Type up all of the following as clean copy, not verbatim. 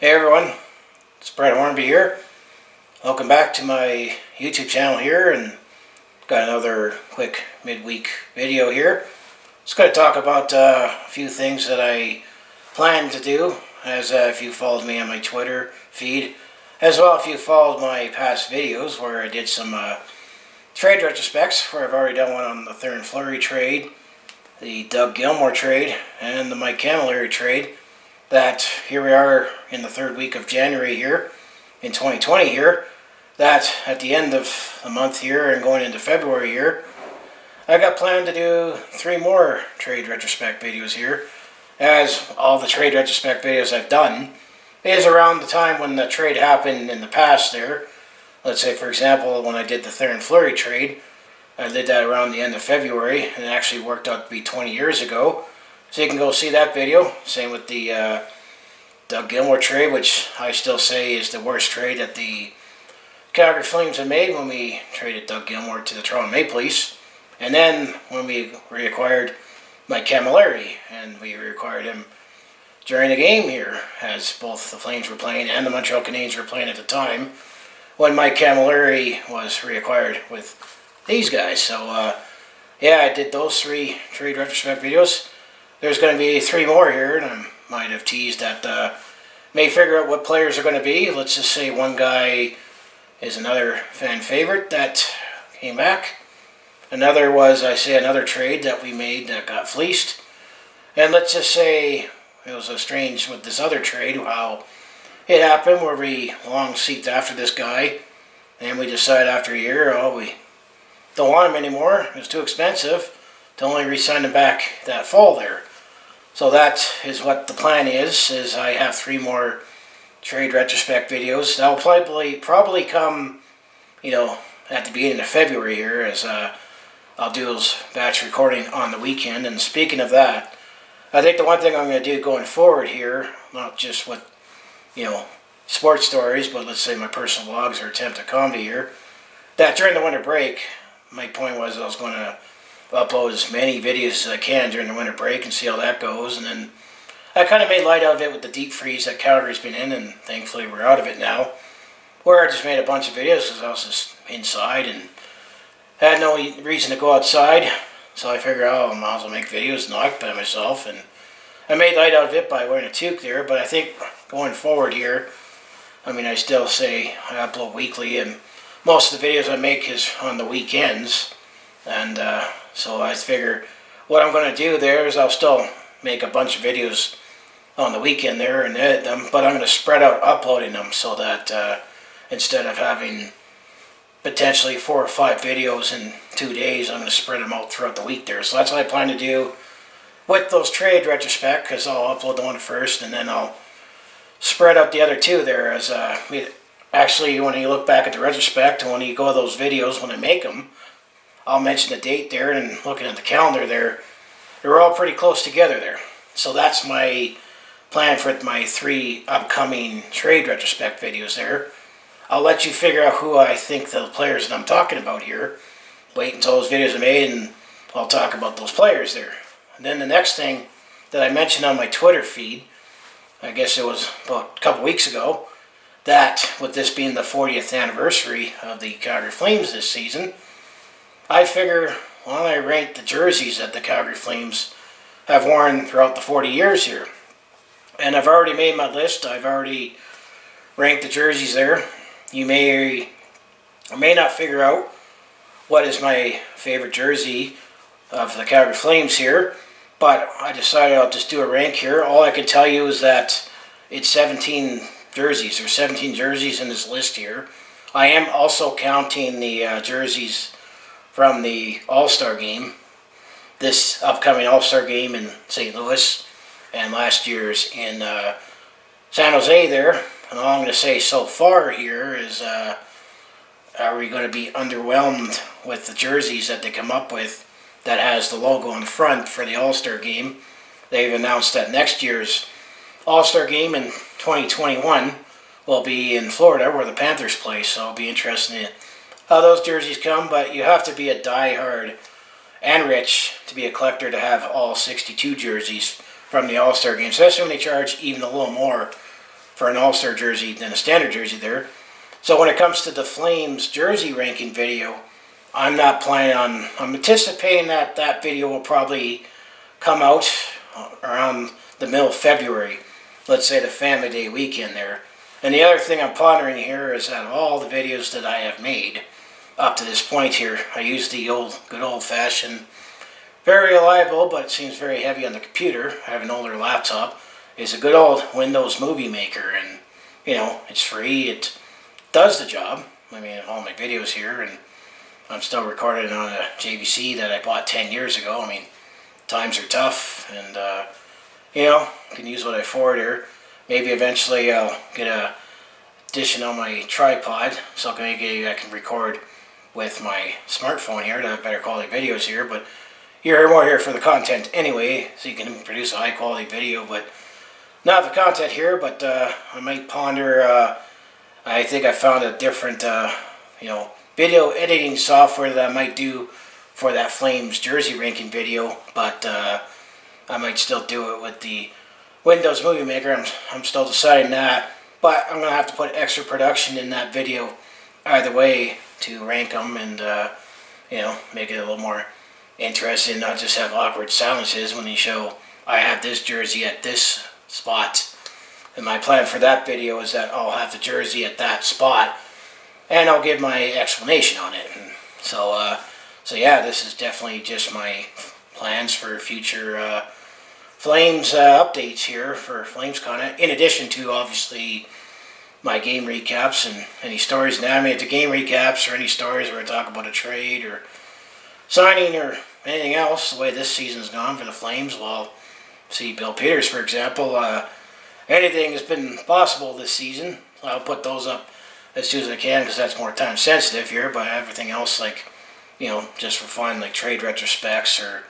Hey everyone, it's Hornby here. Welcome back to my YouTube channel here, and got another quick midweek video here. Just going to talk about a few things that I plan to do, as if you followed me on my Twitter feed, as well if you followed my past videos where I did some trade retrospects, where I've already done one on the Theoren Fleury trade, the Doug Gilmour trade, and the Mike Cammalleri trade. That here we are in the third week of January here in 2020 here, that at the end of the month here and going into February here, I got planned to do 3 more trade retrospect videos here, as all the trade retrospect videos I've done is around the time when the trade happened in the past there. Let's say, for example, when I did the Theoren Fleury trade, I did that around the end of February, and it actually worked out to be 20 years ago. So you can go see that video. Same with the Doug Gilmour trade, which I still say is the worst trade that the Calgary Flames had made when we traded Doug Gilmour to the Toronto Maple Leafs. And then when we reacquired Mike Cammalleri, and we reacquired him during the game here, as both the Flames were playing and the Montreal Canadiens were playing at the time, when Mike Cammalleri was reacquired with these guys. So yeah, I did those 3 trade retrospect videos. There's going to be 3 more here, and I might have teased that may figure out what players are going to be. Let's just say one guy is another fan favorite that came back. Another was, another trade that we made that got fleeced. And let's just say it was strange with this other trade, how it happened, where we long seeked after this guy, and we decided after a year, we don't want him anymore. It was too expensive to only re-sign him back that fall there. So that is what the plan is I have 3 more trade retrospect videos. That will probably come, at the beginning of February here, as I'll do those batch recording on the weekend. And speaking of that, I think the one thing I'm going to do going forward here, not just with, sports stories, but let's say my personal vlogs or attempt at comedy here, that during the winter break, my point was I was going to upload as many videos as I can during the winter break and see how that goes. And then I kind of made light out of it with the deep freeze that Calgary's been in, and thankfully we're out of it now, where I just made a bunch of videos because I was just inside and had no reason to go outside. So I figured, I might as well make videos and not by myself, and I made light out of it by wearing a toque there. But I think going forward here, I still say I upload weekly, and most of the videos I make is on the weekends. And so I figure what I'm going to do there is I'll still make a bunch of videos on the weekend there and edit them, but I'm going to spread out uploading them so that instead of having potentially 4 or 5 videos in 2 days, I'm going to spread them out throughout the week there. So that's what I plan to do with those trade retrospect, because I'll upload the one first and then I'll spread out the other 2 there. As actually, when you look back at the retrospect and when you go to those videos when I make them, I'll mention the date there, and looking at the calendar there, they're all pretty close together there. So that's my plan for my 3 upcoming trade retrospect videos there. I'll let you figure out who I think the players that I'm talking about here. Wait until those videos are made and I'll talk about those players there. And then the next thing that I mentioned on my Twitter feed, I guess it was about a couple weeks ago, that with this being the 40th anniversary of the Calgary Flames this season, I figure, I ranked the jerseys that the Calgary Flames have worn throughout the 40 years here. And I've already made my list. I've already ranked the jerseys there. You may or may not figure out what is my favorite jersey of the Calgary Flames here, but I decided I'll just do a rank here. All I can tell you is that it's 17 jerseys. There's 17 jerseys in this list here. I am also counting the jerseys from the All-Star game, this upcoming All-Star game in St. Louis, and last year's in San Jose there. And all I'm going to say so far here is, are we going to be underwhelmed with the jerseys that they come up with that has the logo on the front for the All-Star game? They've announced that next year's All-Star game in 2021 will be in Florida, where the Panthers play, so it'll be interesting to how those jerseys come. But you have to be a diehard and rich to be a collector to have all 62 jerseys from the All-Star game, especially when they charge even a little more for an all-star jersey than a standard jersey there. So when it comes to the Flames jersey ranking video, I'm not planning on, I'm anticipating that that video will probably come out around the middle of February, let's say the Family Day weekend there. And the other thing I'm pondering here is that all the videos that I have made up to this point here, I use the good old-fashioned, very reliable, but it seems very heavy on the computer. I have an older laptop. It's a good old Windows Movie Maker, and you know, it's free. It does the job. I mean, all my videos here, and I'm still recording on a JVC that I bought 10 years ago. I mean, times are tough, and you know, can use what I afford here. Maybe eventually I'll get a addition on my tripod, so maybe I can record with my smartphone here to have better quality videos here. But you're more here for the content anyway, so you can produce a high quality video, but not the content here. But I might ponder. I think I found a different, you know, video editing software that I might do for that Flames jersey ranking video, but I might still do it with the Windows Movie Maker. I'm still deciding that, but I'm gonna have to put extra production in that video either way to rank them and you know, make it a little more interesting, not just have awkward silences when you show I have this jersey at this spot. And my plan for that video is that I'll have the jersey at that spot, and I'll give my explanation on it. And so, so yeah, this is definitely just my plans for future Flames updates here for Flames content. In addition to obviously my game recaps and any stories. Now, I mean, the game recaps or any stories where I talk about a trade or signing or anything else. The way this season's gone for the Flames, well, see Bill Peters, for example. Anything has been possible this season. I'll put those up as soon as I can because that's more time sensitive here. But everything else, like, you know, just for fun, like trade retrospects or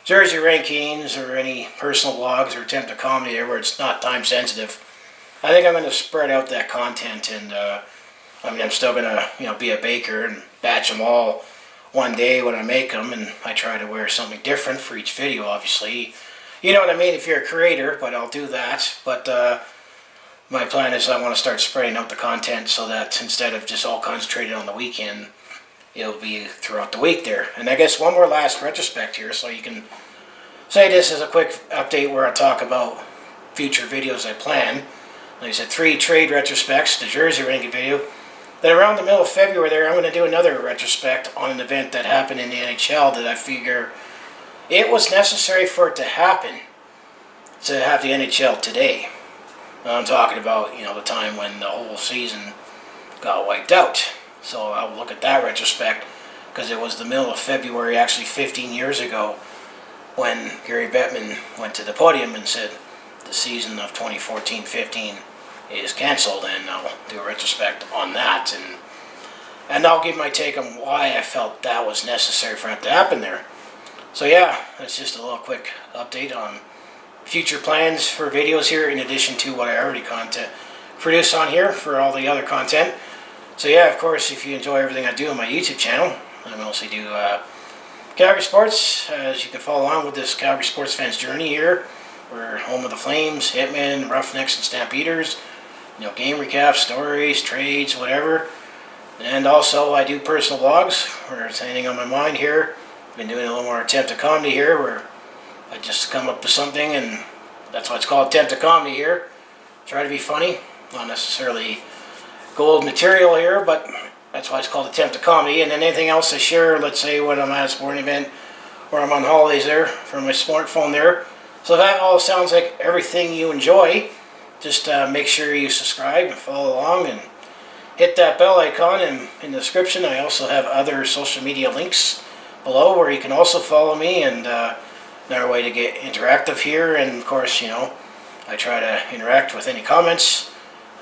jersey rankings or any personal blogs or attempt at comedy there where it's not time sensitive, I think I'm going to spread out that content. And I mean, I'm still going to, you know, be a baker and batch them all one day when I make them, and I try to wear something different for each video, obviously. You know what I mean, if you're a creator, but I'll do that. But my plan is I want to start spreading out the content so that instead of just all concentrated on the weekend, it'll be throughout the week there. And I guess one more last retrospect here, so you can say this is a quick update where I talk about future videos I plan. Like I said, 3 trade retrospects, the jersey ranking video. Then around the middle of February there, I'm going to do another retrospect on an event that happened in the NHL that I figure it was necessary for it to happen to have the NHL today. I'm talking about, you know, the time when the whole season got wiped out. So I'll look at that retrospect because it was the middle of February, actually 15 years ago, when Gary Bettman went to the podium and said the season of 2014-15 is canceled, and I'll do a retrospect on that, and I'll give my take on why I felt that was necessary for it to happen there. So yeah, that's just a little quick update on future plans for videos here, in addition to what I already produce on here for all the other content. So yeah, of course, if you enjoy everything I do on my YouTube channel, I mostly do Calgary sports, as you can follow along with this Calgary sports fans journey here. We're home of the Flames, Hitmen, Roughnecks, and Stampeders. You know, game recaps, stories, trades, whatever. And also I do personal blogs where it's anything on my mind here. Been doing a little more attempt at comedy here, where I just come up with something, and that's why it's called attempt at comedy here. Try to be funny, not necessarily gold material here, but that's why it's called attempt at comedy. And then anything else I share, let's say when I'm at a sporting event or I'm on holidays there from my smartphone there. So that all sounds like everything you enjoy. Just make sure you subscribe and follow along and hit that bell icon. And in the description I also have other social media links below where you can also follow me, and another way to get interactive here. And of course, you know, I try to interact with any comments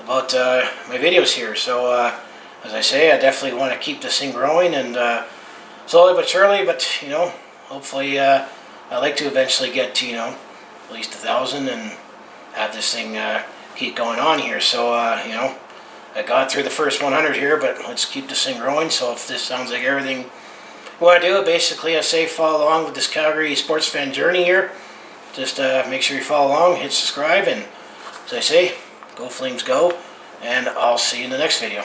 about my videos here. So as I say, I definitely want to keep this thing growing, and slowly but surely, but you know, hopefully I'd like to eventually get to, you know, at least 1,000 and have this thing keep going on here. So you know, I got through the first 100 here, but let's keep this thing growing. So if this sounds like everything you want to do, basically I say follow along with this Calgary sports fan journey here. Just make sure you follow along, hit subscribe, and as I say, Go Flames go, and I'll see you in the next video.